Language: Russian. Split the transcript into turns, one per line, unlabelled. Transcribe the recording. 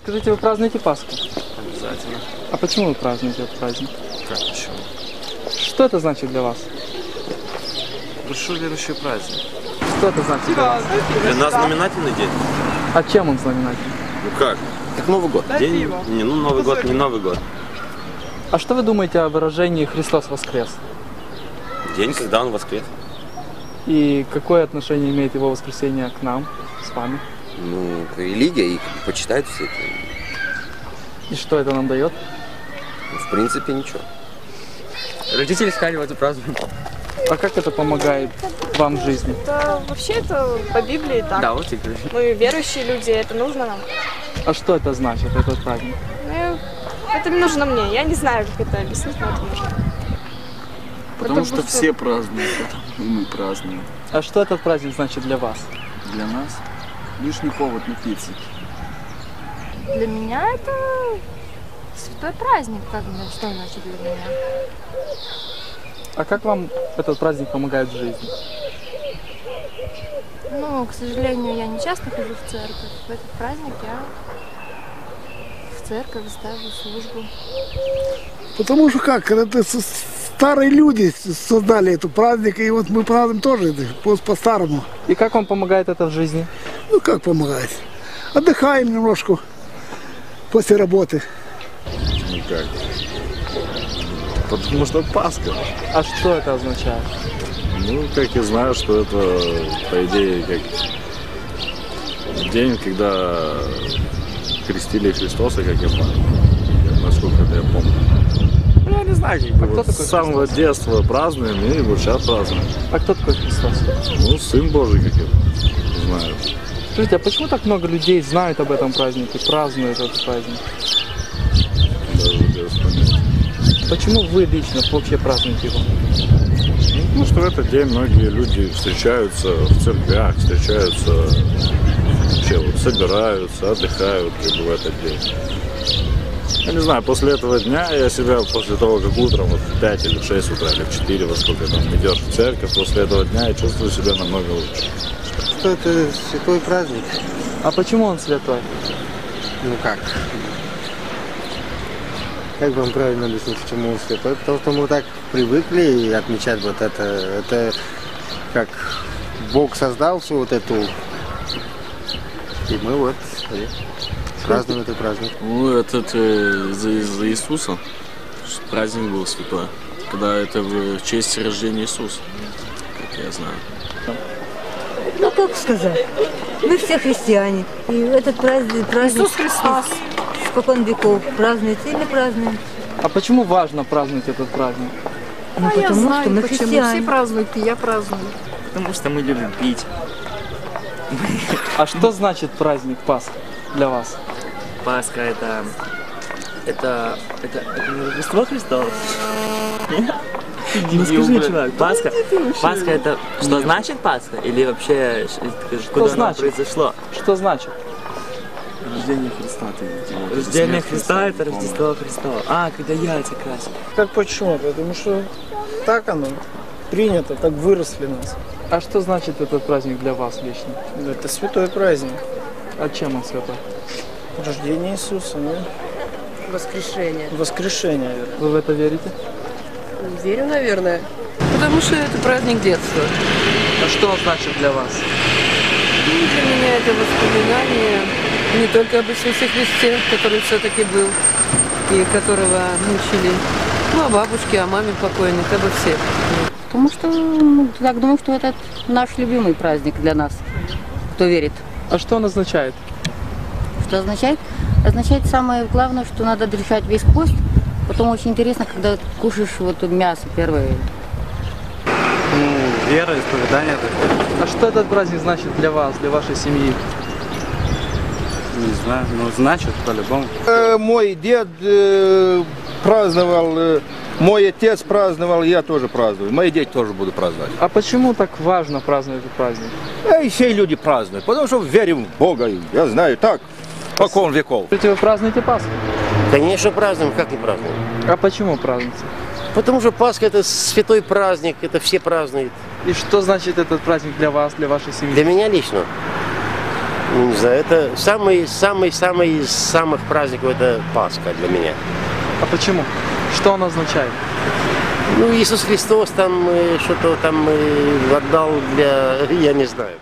Скажите, вы празднуете Пасху?
Обязательно.
А почему вы празднуете этот праздник?
Как почему?
Что это значит для вас?
Большой верующий праздник.
Что это значит для вас?
Для нас знаменательный день.
А чем он знаменательный?
Ну как? Как Новый год. День, не, ну Новый год, не Новый год.
А что вы думаете о выражении «Христос воскрес»?
День, когда он воскрес.
И какое отношение имеет его воскресение к нам, с вами?
Ну, религия, и почитают все это.
И что это нам дает?
Ну, в принципе, ничего.
Родители сказали, вот и празднуем.
А как это помогает вам в жизни?
Это вообще это по Библии так.
Да, вот и говорю.
Мы верующие люди, это нужно нам.
А что это значит, этот праздник?
Ну, это нужно мне. Я не знаю, как это объяснить, но это нужно.
Потому что все празднуют, и мы празднуем.
А что этот праздник значит для вас?
Для нас лишний повод напиться.
Для меня это святой праздник, как бы, что значит для меня.
А как вам этот праздник помогает в жизни?
Ну, к сожалению, я не часто хожу в церковь. В этот праздник я в церковь ставлю службу.
Потому что как, это старые люди создали этот праздник, и вот мы празднуем тоже по-старому.
И как вам помогает это в жизни?
Ну как помогает? Отдыхаем немножко после работы.
Никак. Потому что Пасха.
А что это означает?
Ну, как я знаю, что это, по идее, как день, когда крестили Христоса, как я помню. Насколько это я помню. Ну, я не знаю, как бы вот с самого детства празднуем и вот сейчас празднуем.
А кто такой Христос?
Ну, Сын Божий, как я знаю.
Скажите, а почему так много людей знают об этом празднике, празднуют этот праздник?
Даже без понятия.
Почему вы лично вообще празднуете его?
Ну, потому что в этот день многие люди встречаются в церквях, встречаются, вообще вот собираются, отдыхают как бы в этот день. Я не знаю, после этого дня я себя, после того, как утром, вот в 5 или в 6 утра, или в 4, во сколько там идешь в церковь, после этого дня я чувствую себя намного лучше.
Что это святой праздник?
А почему он святой?
Ну как? Как вам правильно объяснить, почему он святой? Потому что мы так привыкли отмечать вот это. Это как Бог создал всю вот эту. И мы вот празднуем этот праздник.
Ну, это за Иисуса. Праздник был святой. Когда это в честь рождения Иисуса, как я знаю.
Ну, как сказать? Мы все христиане. И этот праздник
Иисус Христос.
Испокон веков празднуется, и мы празднуем.
А почему важно праздновать этот праздник?
Ну,
я
потому
знаю,
что мы
почему.
христиане.
Все празднуют, и я праздную.
Потому что мы любим пить.
А что значит праздник Пасха для вас?
Пасха это не Рождество Христово? Ну скажи, чувак, Пасха это что значит Пасха? Или вообще куда оно произошло?
Что значит?
Рождение Христа.
Рождение Христа это Рождество Христово. А, когда яйца красят.
Как почему? Потому что так оно принято, так выросли нас.
А что значит этот праздник для вас лично?
Это святой праздник.
А чем он святой?
Рождение Иисуса, ну,
Воскрешение.
воскрешение.
Вы в это верите?
Верю, наверное. Потому что это праздник детства.
А что он значит для вас?
Для меня это воспоминание не только об Иисусе Христе, который все-таки был, и которого мучили, ну, о бабушке, о маме покойных, обо всех.
Потому что, я думаю, что это наш любимый праздник для нас, кто верит.
А что он означает?
Что означает? Означает самое главное, что надо держать весь пост. Потом очень интересно, когда кушаешь вот мясо первое.
Ну, вера, исповедание такое.
А что этот праздник значит для вас, для вашей семьи?
Не знаю, но значит по-любому.
Мой дед праздновал, мой отец праздновал, я тоже праздную. Мои дети тоже будут праздновать.
А почему так важно праздновать этот праздник?
И все люди празднуют, потому что верим в Бога, я знаю, так, покон веков.
Вы празднуете Пасху?
Конечно, празднуем, как не празднуем.
А почему празднуете?
Потому что Пасха это святой праздник, это все празднуют.
И что значит этот праздник для вас, для вашей семьи?
Для меня лично. Ну, не знаю, это самый из самых праздников, это Пасха для меня.
А почему? Что он означает?
Ну, Иисус Христос там что-то там отдал для, я не знаю.